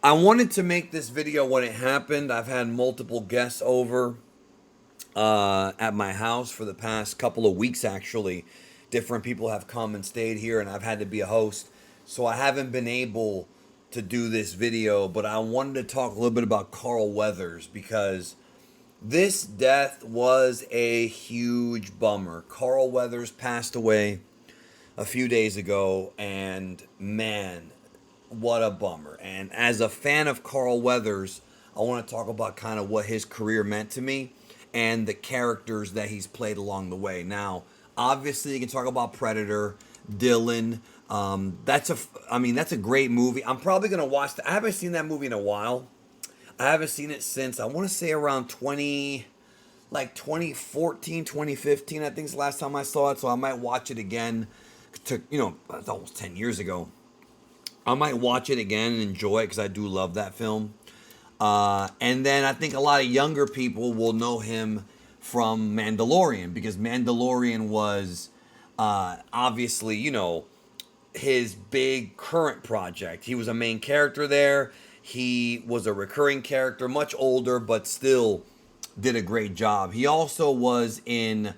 I wanted to make this video when it happened. I've had multiple guests over at my house for the past couple of weeks, actually. Different people have come and stayed here, and I've had to be a host. So I haven't been able to do this video, but I wanted to talk a little bit about Carl Weathers because this death was a huge bummer. Carl Weathers passed away a few days ago, and man, what a bummer. And as a fan of Carl Weathers, I want to talk about kind of what his career meant to me and the characters that he's played along the way. Now, obviously, you can talk about Predator, Dylan. That's a great movie. I'm probably gonna watch that. I haven't seen that movie in a while. I haven't seen it since I want to say around 2014, 2015. I think is the last time I saw it. So I might watch it again. It's almost 10 years ago. I might watch it again and enjoy it because I do love that film. And then I think a lot of younger people will know him from Mandalorian because Mandalorian was obviously, his big current project. He was a main character there. He was a recurring character, much older, but still did a great job. He also was in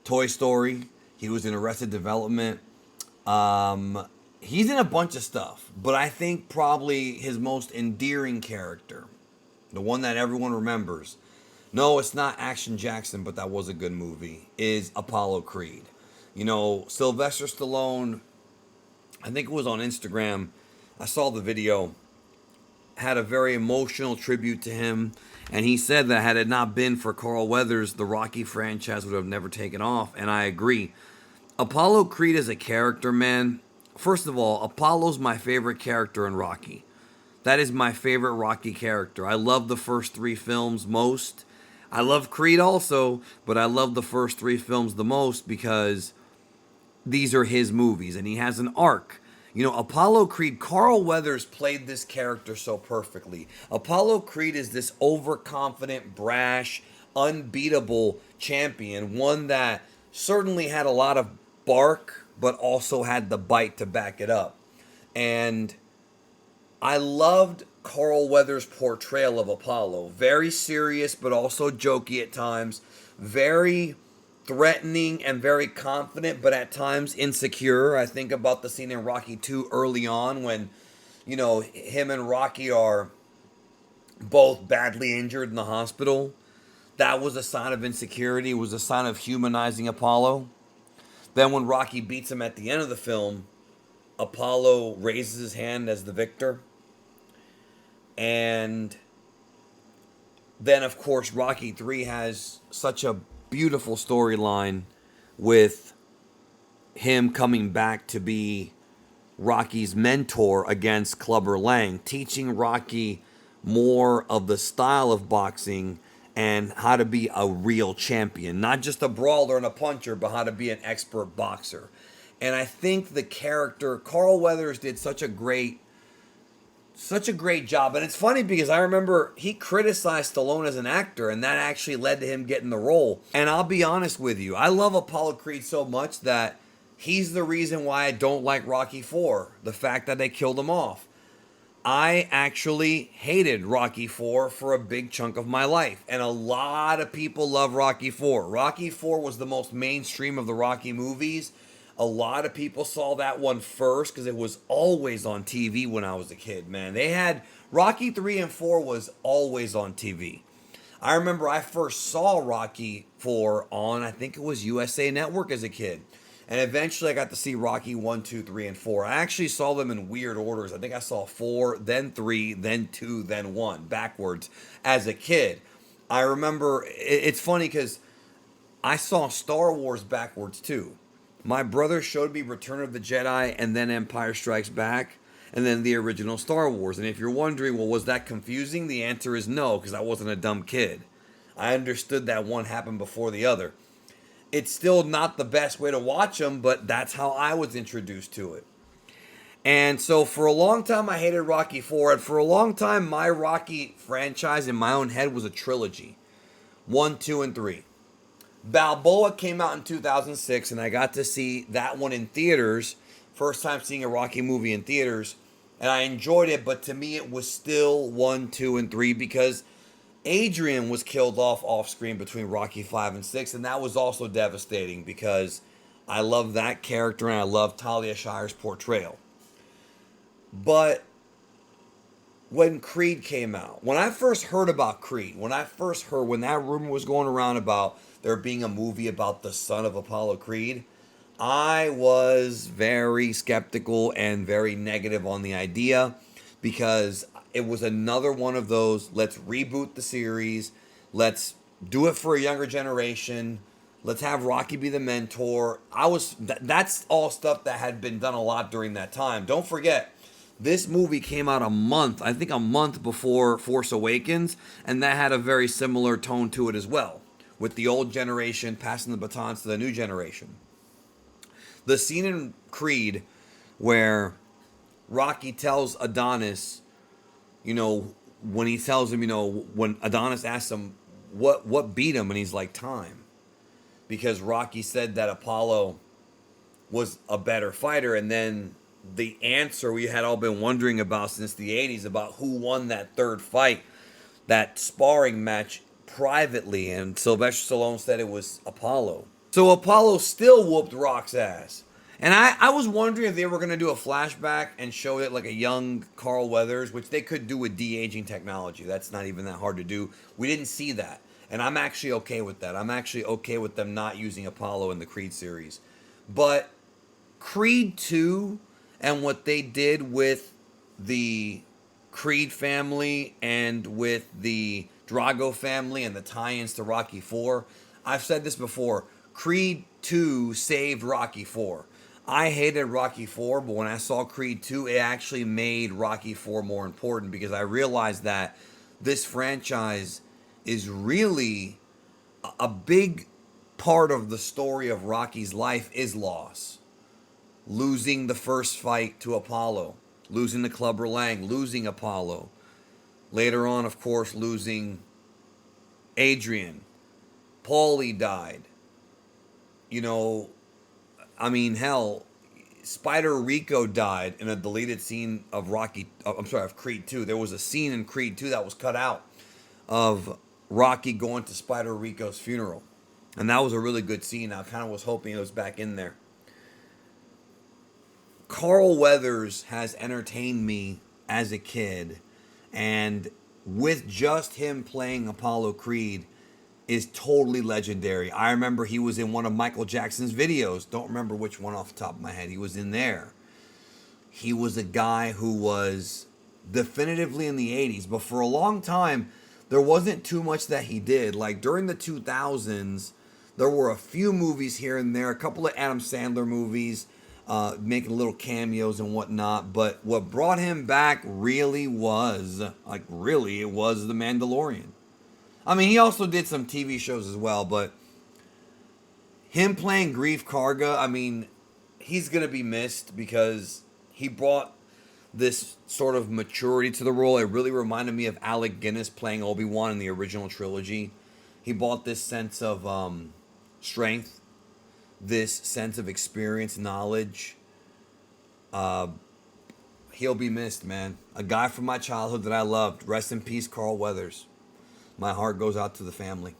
Toy Story. He was in Arrested Development. He's in a bunch of stuff, but I think probably his most endearing character, the one that everyone remembers, no, it's not Action Jackson, but that was a good movie, is Apollo Creed. Sylvester Stallone, I think it was on Instagram, I saw the video, had a very emotional tribute to him, and he said that had it not been for Carl Weathers, the Rocky franchise would have never taken off, and I agree. Apollo Creed as a character, man. First of all, Apollo's my favorite character in Rocky. That is my favorite Rocky character. I love the first three films most. I love Creed also, but I love the first three films the most because these are his movies and he has an arc. Apollo Creed, Carl Weathers played this character so perfectly. Apollo Creed is this overconfident, brash, unbeatable champion, one that certainly had a lot of bark, but also had the bite to back it up. And I loved Carl Weathers' portrayal of Apollo. Very serious, but also jokey at times. Very threatening and very confident, but at times insecure. I think about the scene in Rocky 2 early on when, him and Rocky are both badly injured in the hospital. That was a sign of insecurity. It was a sign of humanizing Apollo. Then when Rocky beats him at the end of the film, Apollo raises his hand as the victor. And then, of course, Rocky 3 has such a beautiful storyline with him coming back to be Rocky's mentor against Clubber Lang, teaching Rocky more of the style of boxing and how to be a real champion, not just a brawler and a puncher, but how to be an expert boxer. And I think the character, Carl Weathers did such a great job. And it's funny because I remember he criticized Stallone as an actor, and that actually led to him getting the role. And I'll be honest with you, I love Apollo Creed so much that he's the reason why I don't like Rocky 4, the fact that they killed him off. I actually hated Rocky 4 for a big chunk of my life, and a lot of people love Rocky 4. Rocky 4 was the most mainstream of the Rocky movies. A lot of people saw that one first because it was always on TV when I was a kid, man. They had Rocky 3 and 4 was always on TV. I remember I first saw Rocky 4 on, I think it was USA Network as a kid. And eventually I got to see Rocky 1, 2, 3, and 4. I actually saw them in weird orders. I think I saw 4, then 3, then 2, then 1, backwards as a kid. I remember, it's funny because I saw Star Wars backwards too. My brother showed me Return of the Jedi and then Empire Strikes Back and then the original Star Wars. And if you're wondering, well, was that confusing? The answer is no, because I wasn't a dumb kid. I understood that one happened before the other. It's still not the best way to watch them, but that's how I was introduced to it. And so for a long time, I hated Rocky 4. And for a long time, my Rocky franchise in my own head was a trilogy. 1, 2, and 3. Balboa came out in 2006, and I got to see that one in theaters. First time seeing a Rocky movie in theaters. and I enjoyed it, but to me it was still 1, 2, and 3 because Adrian was killed off screen between Rocky 5 and 6, and that was also devastating because I love that character and I love Talia Shire's portrayal. But when Creed came out, when I first heard about Creed, when that rumor was going around about there being a movie about the son of Apollo Creed, I was very skeptical and very negative on the idea because it was another one of those, let's reboot the series, let's do it for a younger generation, let's have Rocky be the mentor. That's all stuff that had been done a lot during that time. Don't forget, this movie came out a month before Force Awakens, and that had a very similar tone to it as well, with the old generation passing the batons to the new generation. The scene in Creed where Rocky tells Adonis, when he tells him, when Adonis asks him what beat him, and he's like, time. Because Rocky said that Apollo was a better fighter, and then the answer we had all been wondering about since the 80s about who won that third fight, that sparring match privately, and Sylvester Stallone said it was Apollo. So Apollo still whooped Rock's ass. And I was wondering if they were going to do a flashback and show it like a young Carl Weathers, which they could do with de-aging technology. That's not even that hard to do. We didn't see that. And I'm actually okay with that. I'm actually okay with them not using Apollo in the Creed series. But Creed 2 and what they did with the Creed family and with the Drago family and the tie-ins to Rocky 4, I've said this before, Creed 2 saved Rocky 4. I hated Rocky 4, but when I saw Creed 2, it actually made Rocky 4 more important because I realized that this franchise is really a big part of the story of Rocky's life is loss. Losing the first fight to Apollo, losing to Clubber Lang, losing Apollo. Later on, of course, losing Adrian. Paulie died. Hell, Spider Rico died in a deleted scene of Creed 2. There was a scene in Creed 2 that was cut out of Rocky going to Spider Rico's funeral. And that was a really good scene. I kind of was hoping it was back in there. Carl Weathers has entertained me as a kid. And with just him playing Apollo Creed, is totally legendary. I remember he was in one of Michael Jackson's videos. Don't remember which one off the top of my head. He was in there. He was a guy who was definitively in the 80s, but for a long time, there wasn't too much that he did. Like during the 2000s, there were a few movies here and there, a couple of Adam Sandler movies, making little cameos and whatnot. But what brought him back really was, it was The Mandalorian. I mean, he also did some TV shows as well, but him playing Greef Karga, he's going to be missed because he brought this sort of maturity to the role. It really reminded me of Alec Guinness playing Obi-Wan in the original trilogy. He brought this sense of strength, this sense of experience, knowledge. He'll be missed, man. A guy from my childhood that I loved. Rest in peace, Carl Weathers. My heart goes out to the family.